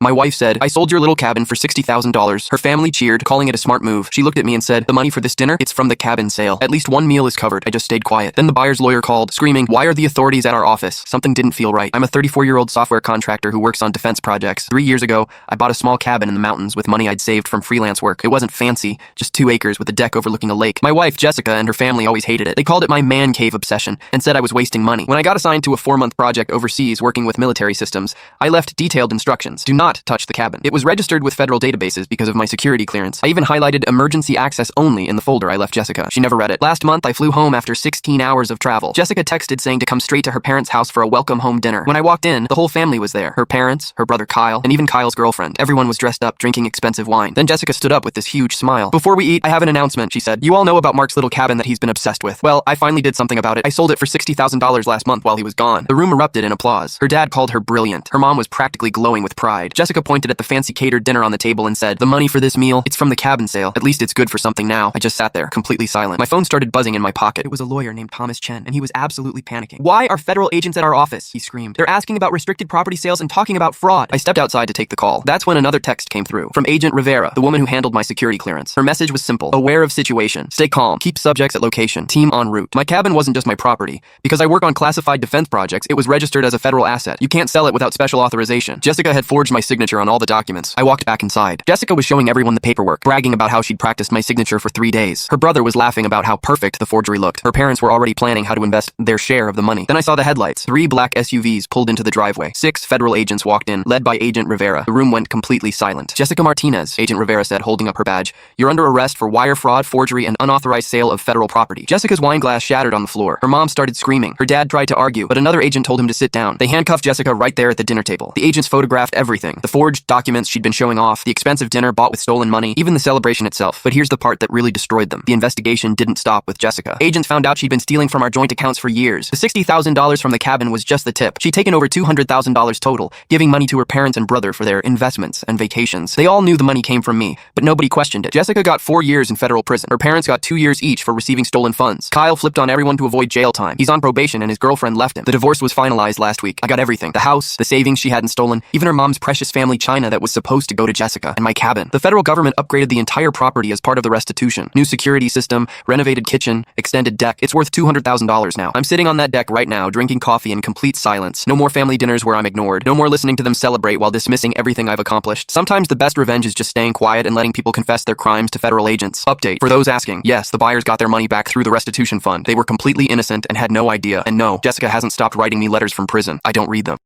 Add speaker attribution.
Speaker 1: My wife said, "I sold your little cabin for $60,000. Her family cheered, calling it a smart move. She looked at me and said, "The money for this dinner? It's from the cabin sale. At least one meal is covered." I just stayed quiet. Then the buyer's lawyer called, screaming, "Why are the authorities at our office?" Something didn't feel right. I'm a 34-year-old software contractor who works on defense projects. 3 years ago, I bought a small cabin in the mountains with money I'd saved from freelance work. It wasn't fancy, just 2 acres with a deck overlooking a lake. My wife, Jessica, and her family always hated it. They called it my man cave obsession and said I was wasting money. When I got assigned to a 4-month project overseas working with military systems, I left detailed instructions. Do not touch the cabin. It was registered with federal databases because of my security clearance. I even highlighted emergency access only in the folder I left Jessica. She never read it. Last month, I flew home after 16 hours of travel. Jessica texted saying to come straight to her parents' house for a welcome home dinner. When I walked in, the whole family was there. Her parents, her brother Kyle, and even Kyle's girlfriend. Everyone was dressed up, drinking expensive wine. Then Jessica stood up with this huge smile. "Before we eat, I have an announcement," she said. "You all know about Mark's little cabin that he's been obsessed with. Well, I finally did something about it. I sold it for $60,000 last month while he was gone." The room erupted in applause. Her dad called her brilliant. Her mom was practically glowing with pride. Jessica pointed at the fancy catered dinner on the table and said, "The money for this meal, it's from the cabin sale. At least it's good for something now." I just sat there, completely silent. My phone started buzzing in my pocket. It was a lawyer named Thomas Chen, and he was absolutely panicking. "Why are federal agents at our office?" he screamed. "They're asking about restricted property sales and talking about fraud." I stepped outside to take the call. That's when another text came through from Agent Rivera, the woman who handled my security clearance. Her message was simple: aware of situation, stay calm, keep subjects at location, team en route. My cabin wasn't just my property. Because I work on classified defense projects, it was registered as a federal asset. You can't sell it without special authorization. Jessica had forged my signature on all the documents. I walked back inside. Jessica was showing everyone the paperwork, bragging about how she'd practiced my signature for 3 days. Her brother was laughing about how perfect the forgery looked. Her parents were already planning how to invest their share of the money. Then I saw the headlights. 3 black SUVs pulled into the driveway. 6 federal agents walked in, led by Agent Rivera. The room went completely silent. "Jessica Martinez," Agent Rivera said, holding up her badge, "you're under arrest for wire fraud, forgery, and unauthorized sale of federal property." Jessica's wine glass shattered on the floor. Her mom started screaming. Her dad tried to argue, but another agent told him to sit down. They handcuffed Jessica right there at the dinner table. The agents photographed everything. The forged documents she'd been showing off, the expensive dinner bought with stolen money, even the celebration itself. But here's the part that really destroyed them. The investigation didn't stop with Jessica. Agents found out she'd been stealing from our joint accounts for years. The $60,000 from the cabin was just the tip. She'd taken over $200,000 total, giving money to her parents and brother for their investments and vacations. They all knew the money came from me, but nobody questioned it. Jessica got 4 years in federal prison. Her parents got 2 years each for receiving stolen funds. Kyle flipped on everyone to avoid jail time. He's on probation and his girlfriend left him. The divorce was finalized last week. I got everything. The house, the savings she hadn't stolen, even her mom's precious family china that was supposed to go to Jessica, and my cabin. The federal government upgraded the entire property as part of the restitution. New security system, renovated kitchen, extended deck. It's worth $200,000 now. I'm sitting on that deck right now, drinking coffee in complete silence. No more family dinners where I'm ignored. No more listening to them celebrate while dismissing everything I've accomplished. Sometimes the best revenge is just staying quiet and letting people confess their crimes to federal agents. Update. For those asking, yes, the buyers got their money back through the restitution fund. They were completely innocent and had no idea. And no, Jessica hasn't stopped writing me letters from prison. I don't read them.